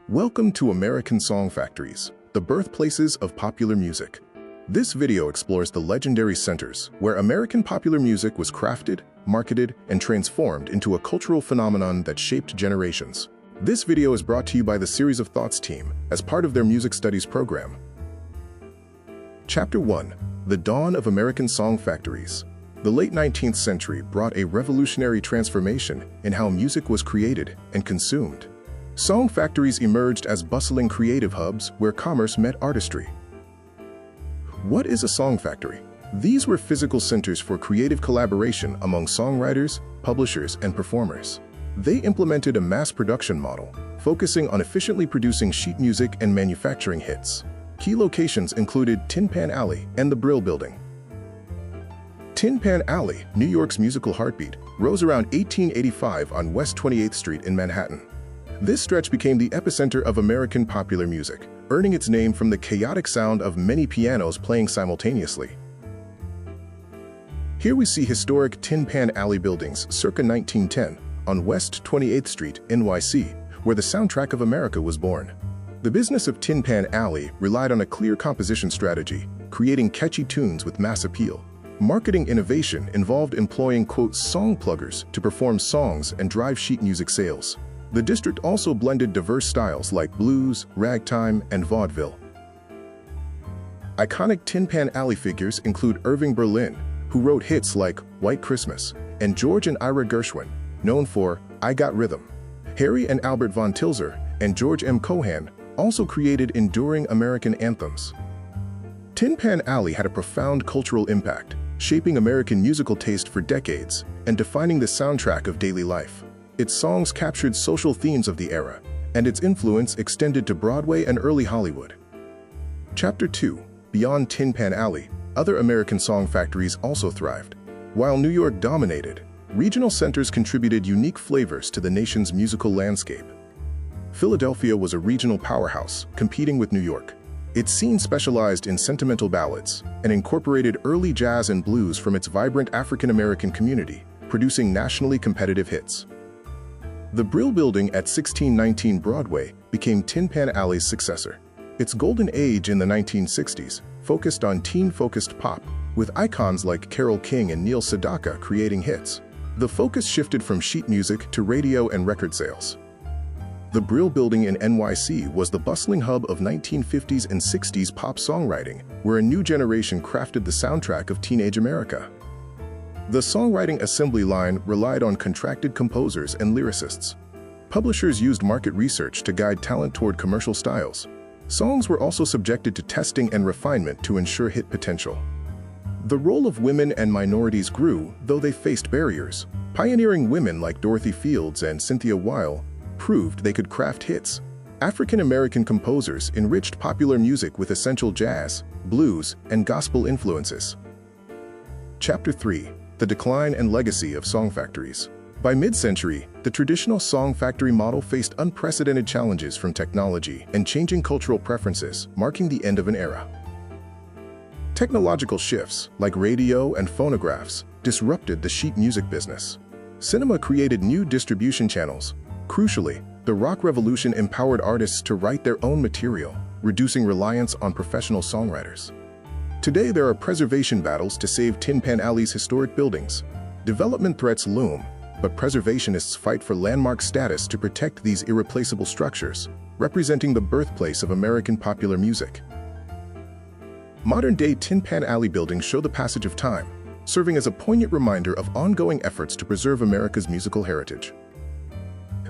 Welcome to American Song Factories, the birthplaces of popular music. This video explores the legendary centers where American popular music was crafted, marketed, and transformed into a cultural phenomenon that shaped generations. This video is brought to you by the Series of Thoughts team as part of their music studies program. Chapter 1. The Dawn of American Song Factories. The late 19th century brought a revolutionary transformation in how music was created and consumed. Song factories emerged as bustling creative hubs where commerce met artistry. What is a song factory? These were physical centers for creative collaboration among songwriters, publishers, and performers. They implemented a mass production model, focusing on efficiently producing sheet music and manufacturing hits. Key locations included Tin Pan Alley and the Brill Building. Tin Pan Alley, New York's musical heartbeat, rose around 1885 on West 28th Street in Manhattan. This stretch became the epicenter of American popular music, earning its name from the chaotic sound of many pianos playing simultaneously. Here we see historic Tin Pan Alley buildings circa 1910 on West 28th Street, NYC, where the soundtrack of America was born. The business of Tin Pan Alley relied on a clear composition strategy, creating catchy tunes with mass appeal. Marketing innovation involved employing, quote, song pluggers to perform songs and drive sheet music sales. The district also blended diverse styles like blues, ragtime, and vaudeville. Iconic Tin Pan Alley figures include Irving Berlin, who wrote hits like White Christmas, and George and Ira Gershwin, known for I Got Rhythm. Harry and Albert von Tilzer and George M. Cohan also created enduring American anthems. Tin Pan Alley had a profound cultural impact, shaping American musical taste for decades and defining the soundtrack of daily life. Its songs captured social themes of the era, and its influence extended to Broadway and early Hollywood. Chapter 2. Beyond Tin Pan Alley, other American song factories also thrived. While New York dominated, regional centers contributed unique flavors to the nation's musical landscape. Philadelphia was a regional powerhouse, competing with New York. Its scene specialized in sentimental ballads and incorporated early jazz and blues from its vibrant African-American community, producing nationally competitive hits. The Brill Building at 1619 Broadway became Tin Pan Alley's successor. Its golden age in the 1960s focused on teen-focused pop, with icons like Carole King and Sedaka creating hits. The focus shifted from sheet music to radio and record sales. The Brill Building in NYC was the bustling hub of 1950s and 60s pop songwriting, where a new generation crafted the soundtrack of teenage America. The songwriting assembly line relied on contracted composers and lyricists. Publishers used market research to guide talent toward commercial styles. Songs were also subjected to testing and refinement to ensure hit potential. The role of women and minorities grew, though they faced barriers. Pioneering women like Dorothy Fields and Cynthia Weil proved they could craft hits. African-American composers enriched popular music with essential jazz, blues, and gospel influences. Chapter 3. The decline and legacy of song factories. By mid-century, the traditional song factory model faced unprecedented challenges from technology and changing cultural preferences, marking the end of an era. Technological shifts, like radio and phonographs, disrupted the sheet music business. Cinema created new distribution channels. Crucially, the rock revolution empowered artists to write their own material, reducing reliance on professional songwriters. Today, there are preservation battles to save Tin Pan Alley's historic buildings. Development threats loom, but preservationists fight for landmark status to protect these irreplaceable structures, representing the birthplace of American popular music. Modern-day Tin Pan Alley buildings show the passage of time, serving as a poignant reminder of ongoing efforts to preserve America's musical heritage.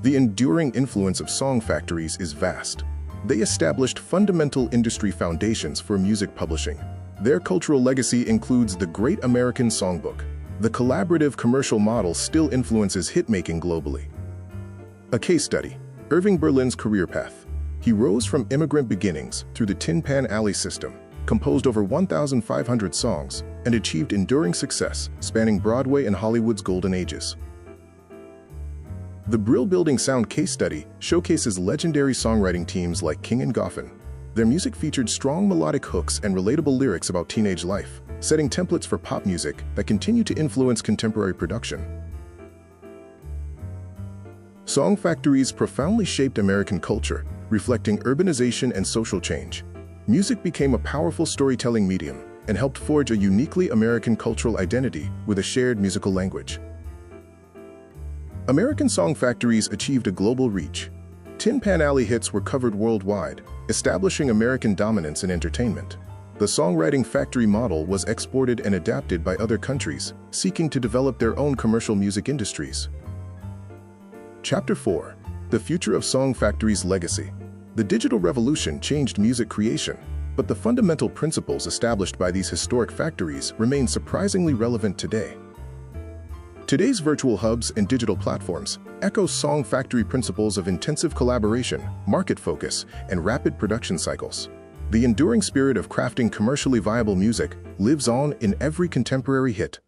The enduring influence of song factories is vast. They established fundamental industry foundations for music publishing. Their cultural legacy includes the Great American Songbook. The collaborative commercial model still influences hit-making globally. A case study: Irving Berlin's career path. He rose from immigrant beginnings through the Tin Pan Alley system, composed over 1,500 songs, and achieved enduring success spanning Broadway and Hollywood's golden ages. The Brill Building Sound case study showcases legendary songwriting teams like King and Goffin. Their music featured strong melodic hooks and relatable lyrics about teenage life, setting templates for pop music that continue to influence contemporary production. Song factories profoundly shaped American culture, reflecting urbanization and social change. Music became a powerful storytelling medium and helped forge a uniquely American cultural identity with a shared musical language. American song factories achieved a global reach. Tin Pan Alley hits were covered worldwide, establishing American dominance in entertainment. The songwriting factory model was exported and adapted by other countries, seeking to develop their own commercial music industries. Chapter 4. The Future of Song Factories' Legacy. The digital revolution changed music creation, but the fundamental principles established by these historic factories remain surprisingly relevant today. Today's virtual hubs and digital platforms echo song factory principles of intensive collaboration, market focus, and rapid production cycles. The enduring spirit of crafting commercially viable music lives on in every contemporary hit.